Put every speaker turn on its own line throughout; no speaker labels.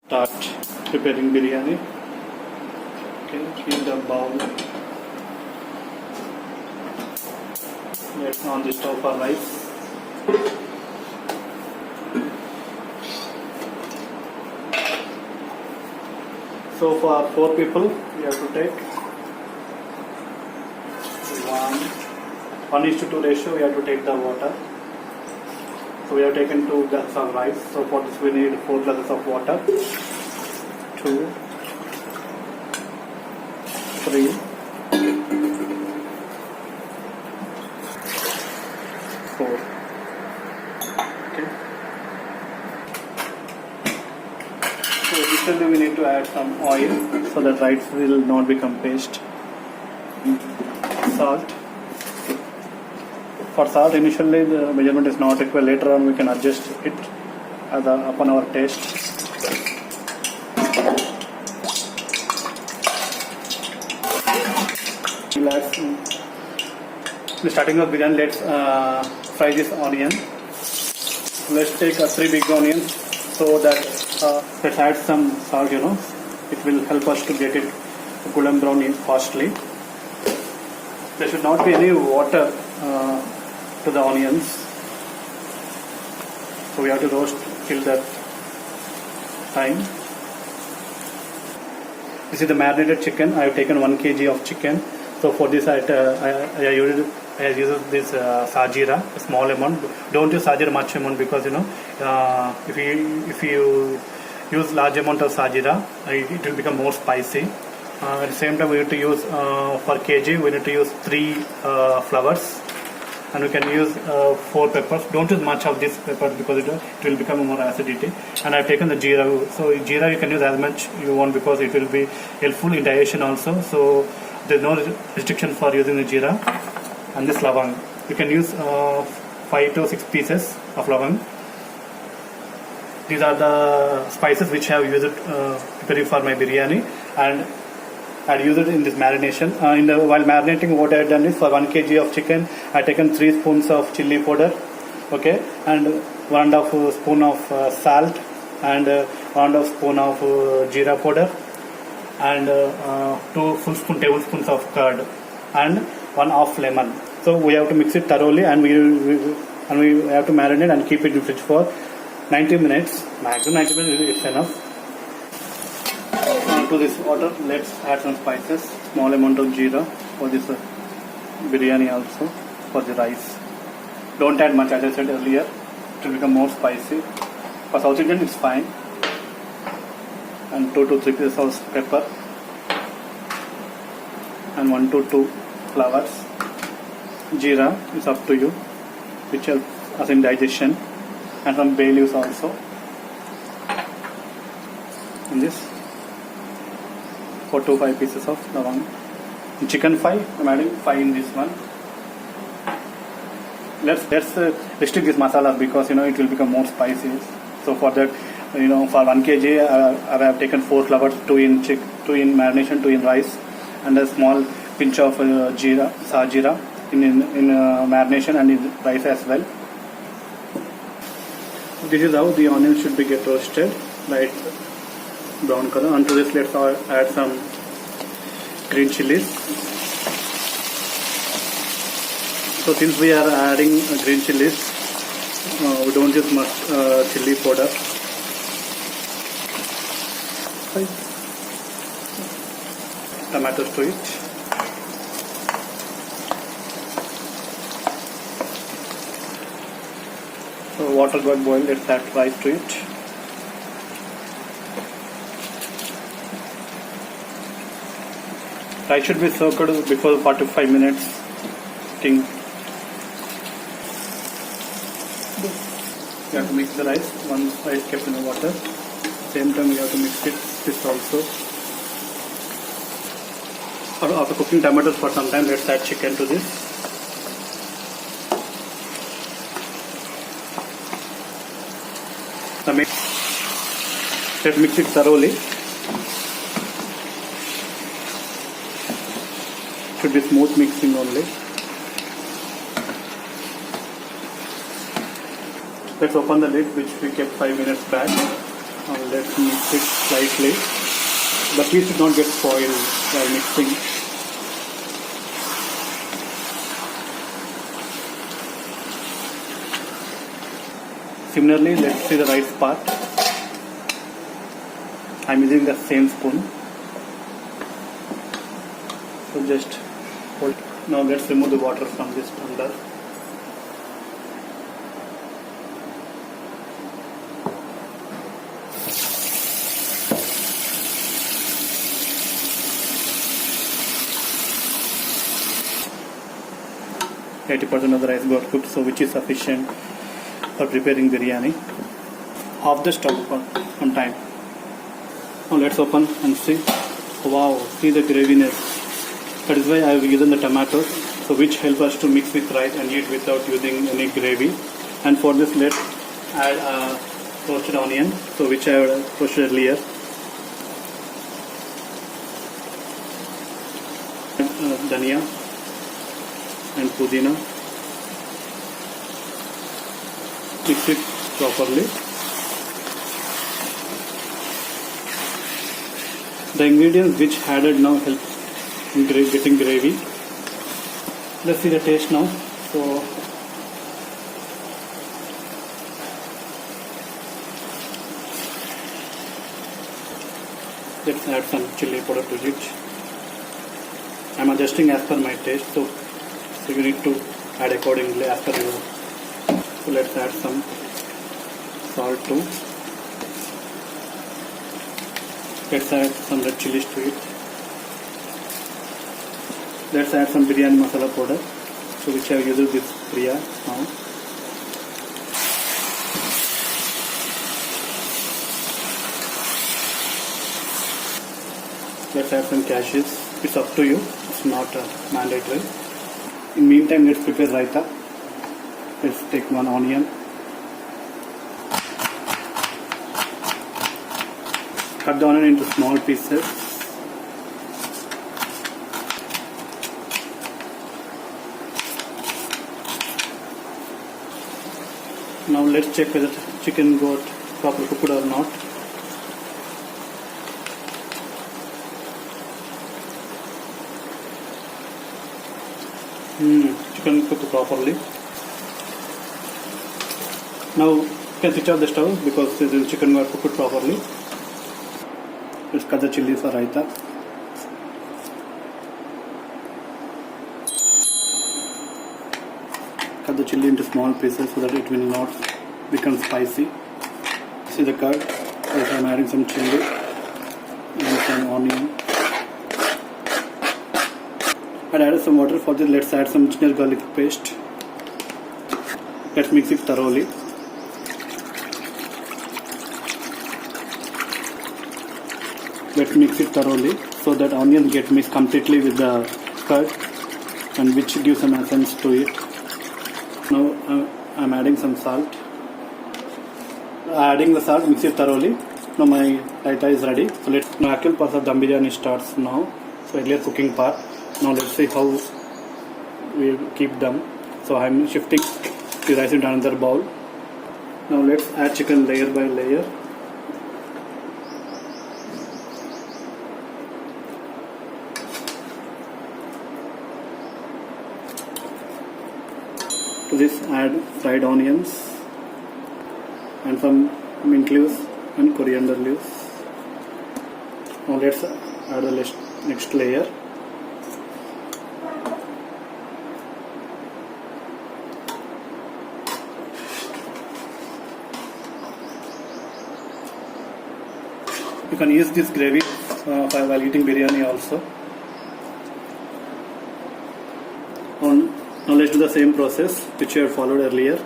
Start preparing biryani. Okay, keep the bowl. Let's on the stove for rice. So for 4 people, we have to take 1:2 ratio. We have to take the water. So we have taken 2 glasses of rice. So for this we need 4 glasses of water. 2, 3, 4. Okay. So additionally we need to add some oil so that rice will not become paste. Salt. For salt, initially the measurement is not required. Later on, we can adjust it upon our taste. The starting of biryani, let's fry this onion. Let's take 3 big onions so that let's add some salt. It will help us to get it golden brown fastly. There should not be any water to the onions, so we have to roast till that time. This is the marinated chicken. I have taken 1 kg of chicken. So for this I used this sajira, a small amount. Don't use sajira much amount because if you use large amount of sajira, it will become more spicy. At the same time, we need to use for kg we need to use 3 flowers, and we can use 4 peppers. Don't use much of this pepper because it will become more acidity. And I've taken the jeera. So jeera you can use as much you want because it will be helpful in digestion also. So there's no restriction for using the jeera. And this lavang, you can use 5 to 6 pieces of lavang. These are the spices which I have used preparing for my biryani, and I used it in this marination. While marinating, what I have done is for 1 kg of chicken, I have taken 3 spoons of chili powder, okay, and 1.5 spoon of salt, and 1.5 spoon of jeera powder, and 2 full tablespoons of curd, and 1 half lemon. So we have to mix it thoroughly, and we have to marinate and keep it in the fridge for 90 minutes. Maximum 90 minutes is enough. To this water, let's add some spices. Small amount of jeera for this biryani, also for the rice. Don't add much, as I said earlier. It will become more spicy. For South Indian, it's fine. And 2 to 3 pieces of pepper, and 1 to 2 flowers. Jeera is up to you, which helps us in digestion, and some bay leaves also. And this. For 5 pieces of lavang. Chicken 5, I'm adding 5 in this one. Let's restrict this masala because it will become more spicy. So for that, for 1 kg, I have taken 4 flowers, 2 in marination, 2 in rice, and a small pinch of jeera, sajira in marination and in rice as well. This is how the onion should be get roasted, right? Brown color. Onto this, let's add some green chilies. So since we are adding green chilies, we don't use much chili powder. Tomatoes to it. So water got boiled. Let's add rice to it. Rice should be soaked before 45 minutes. You have to mix the rice. One rice kept in the water. Same time you have to mix this also. After cooking tomatoes for some time, let's add chicken to this. Let's mix it thoroughly. Should be smooth mixing only. Let's open the lid which we kept 5 minutes back. Now let's mix it slightly. The piece should not get spoiled while mixing. Similarly, let's see the rice part. I'm using the same spoon. So just hold. Now let's remove the water from this tumbler. %, of the rice got cooked, so which is sufficient for preparing biryani. Off the stove for some time. Now let's open and see. Wow, see the graviness. That is why I have used the tomatoes, so which help us to mix with rice and eat without using any gravy. And for this, let's add roasted onion, so which I have roasted earlier. Dhania and pudina. Mix it properly. The ingredients which added now help in getting gravy. Let's see the taste now. So let's add some chili powder to it. I'm adjusting as per my taste, so you need to add accordingly as per your. So let's add some salt too. Let's add some red chilies to it. Let's add some biryani masala powder, so which I have used this Priya now. Let's add some cashews. It's up to you. It's not mandatory. In meantime, let's prepare raita. Let's take one onion. Cut the onion into small pieces. Now let's check whether the chicken got properly cooked or not. Chicken cooked properly. Now you can switch off the stove because the chicken got cooked properly. Let's cut the chili for raita. Cut the chili into small pieces so that it will not become spicy. See the curd. Also I'm adding some chili and some onion. I added some water for this. Let's add some ginger garlic paste. Let's mix it thoroughly. Let's mix it thoroughly so that onions get mixed completely with the curd, and which gives some essence to it. Now I'm adding some salt. Adding the salt, mix it thoroughly. Now my raita is ready. So now actual part of dum biryani starts now. So earlier cooking part. Now let's see how we keep them. So I'm shifting the rice into another bowl. Now let's add chicken layer by layer. To this add fried onions and some mint leaves and coriander leaves. Now let's add the next layer. You can use this gravy while eating biryani also. Now let's do the same process which we had followed earlier.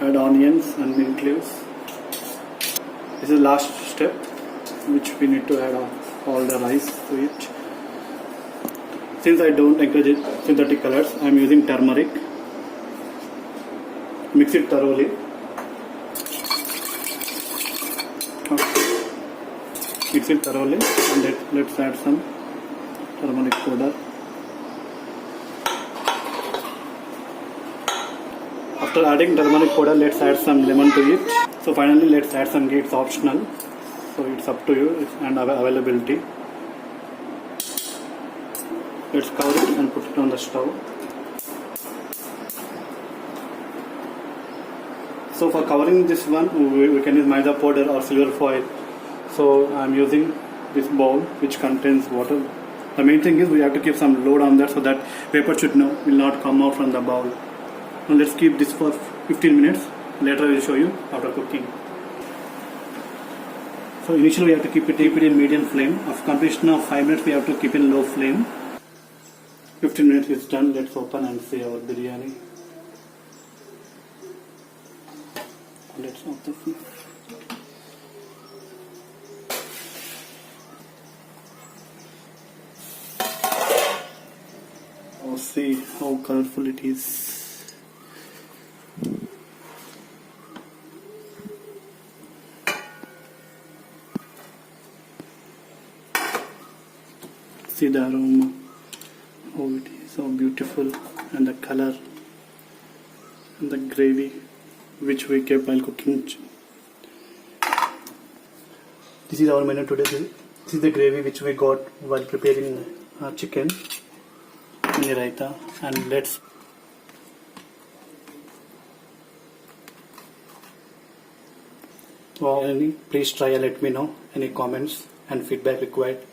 Add onions and mint leaves. This is the last step which we need to add all the rice to it. Since I don't encourage synthetic colors, I am using turmeric. Mix it thoroughly. Mix it thoroughly and let's add some turmeric powder. After adding turmeric powder, let's add some lemon to it. So finally, let's add some ghee. It's optional, so it's up to you and availability. Let's cover it and put it on the stove. So for covering this one, we can use maida powder or silver foil. So I'm using this bowl which contains water. The main thing is we have to keep some load on that so that vapor will not come out from the bowl. Now let's keep this for 15 minutes. Later I will show you after cooking. So initially we have to keep it in medium flame. After completion of 5 minutes we have to keep in low flame. 15 minutes is done. Let's open and see our biryani. Let's off the flame. Oh, see how colorful it is. See the aroma, how it is so beautiful, and the color and the gravy which we kept while cooking. This is our menu today. This is the gravy which we got while preparing chicken in the raita. And let's please try and let me know any comments and feedback required.